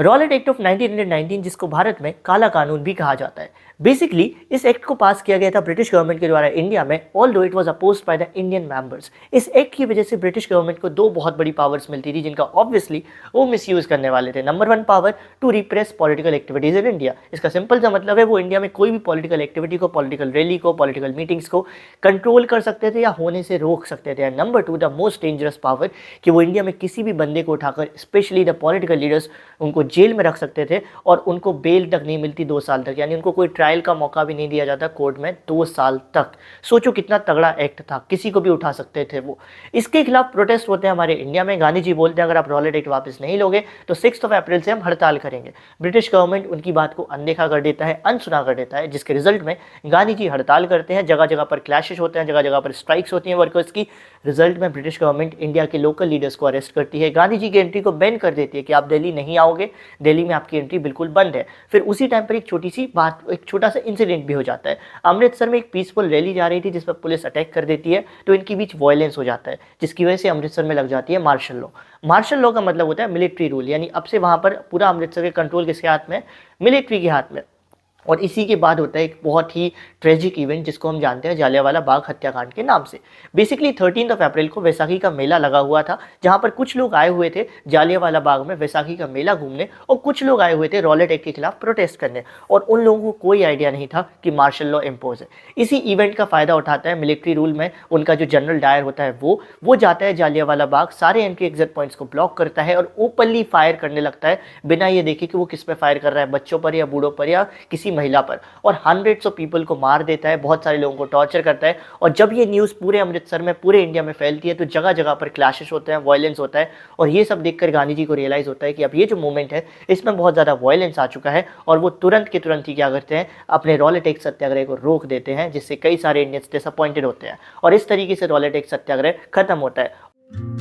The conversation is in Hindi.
रॉलेट एक्ट ऑफ 1919 जिसको भारत में काला कानून भी कहा जाता है। बेसिकली इस एक्ट को पास किया गया था ब्रिटिश गवर्नमेंट के द्वारा इंडिया में, although it was opposed by the Indian members. इस एक्ट की वजह से ब्रिटिश गवर्नमेंट को दो बहुत बड़ी पावर्स मिलती थी जिनका ऑब्वियसली वो मिसयूज करने वाले थे। Number 1 power to repress political activities in India. इसका सिंपल सा मतलब है वो इंडिया में कोई भी पॉलिटिकल एक्टिविटी को, पॉलिटिकल रैली को, पॉलिटिकल मीटिंग्स को कंट्रोल कर सकते थे या होने से रोक सकते थे। And number 2 the most dangerous power कि वो इंडिया में किसी भी बंदे को उठाकर, स्पेशली द पॉलिटिकल लीडर्स, उनको जेल में रख सकते थे और उनको बेल तक नहीं मिलती 2 साल तक, यानी उनको कोई ट्रायल का मौका भी नहीं दिया जाता कोर्ट में 2 साल तक। सोचो कितना तगड़ा एक्ट था, किसी को भी उठा सकते थे वो। इसके खिलाफ प्रोटेस्ट होते हैं हमारे इंडिया में। गांधी जी बोलते हैं अगर आप रॉलेट एक्ट वापस नहीं लोगे तो 6 अप्रैल से हम हड़ताल करेंगे। ब्रिटिश गवर्नमेंट उनकी बात को अनदेखा कर देता है, अनसुना कर देता है, जिसके रिजल्ट में गांधी जी हड़ताल करते हैं। जगह जगह पर क्लैशेस होते हैं, जगह जगह पर स्ट्राइक्स होती हैं वर्कर्स की। रिजल्ट में ब्रिटिश गवर्नमेंट इंडिया के लोकल लीडर्स को अरेस्ट करती है, गांधी जी की एंट्री को बैन कर देती है कि आप दिल्ली नहीं आओगे, दिल्ली में आपकी एंट्री बिल्कुल बंद है। फिर उसी टाइम पर एक छोटी सी बात, एक छोटा सा इंसिडेंट भी हो जाता है। अमृतसर में एक पीसफुल रैली जा रही थी जिस पर पुलिस अटैक कर देती है, तो इनके बीच वायलेंस हो जाता है जिसकी वजह से अमृतसर में लग जाती है मार्शल लॉ। मार्शल लॉ का मतलब होता है मिलिट्री रूल, यानी अब से वहां पर पूरा अमृतसर के कंट्रोल किसके हाथ में? मिलिट्री के हाथ में। और इसी के बाद होता है एक बहुत ही ट्रेजिक इवेंट जिसको हम जानते हैं जालियांवाला बाग हत्याकांड के नाम से। बेसिकली 13 अप्रैल को वैसाखी का मेला लगा हुआ था, जहां पर कुछ लोग आए हुए थे जालियांवाला बाग में वैसाखी का मेला घूमने और कुछ लोग आए हुए थे रॉलेट एक्ट के खिलाफ प्रोटेस्ट करने, और उन लोगों को कोई आइडिया नहीं था कि मार्शल लॉ इम्पोज है। इसी इवेंट का फायदा उठाता है मिलिट्री रूल में उनका जो जनरल डायर होता है वो जाता है जालियांवाला बाग, सारे एंट्री एग्जिट पॉइंट्स को ब्लॉक करता है और ओपनली फायर करने लगता है बिना ये देखे कि वो किस पे फायर कर रहा है, बच्चों पर या बूढ़ों पर या किसी महिला पर, और हंड्रेड्स ऑफ पीपल को मार देता है, बहुत सारे लोगों को टॉर्चर करता है। और जब ये न्यूज़ पूरे अमृतसर में, पूरे इंडिया में फैलती है तो जगह जगह पर क्लैशेस होते हैं, वायलेंस होता है। और ये सब देखकर गांधी जी को रियलाइज़ होता है कि अब ये जो मूवमेंट है इसमें बहुत ज़्यादा वायलेंस आ चुका है, और वो तुरंत के तुरंत ही क्या करते हैं, अपने रॉलेट एक्ट सत्याग्रह को रोक देते हैं, जिससे कई सारे इंडियंस डिसअपॉइंटेड होते हैं और इस तरीके से रॉलेट एक्ट सत्याग्रह खत्म होता है।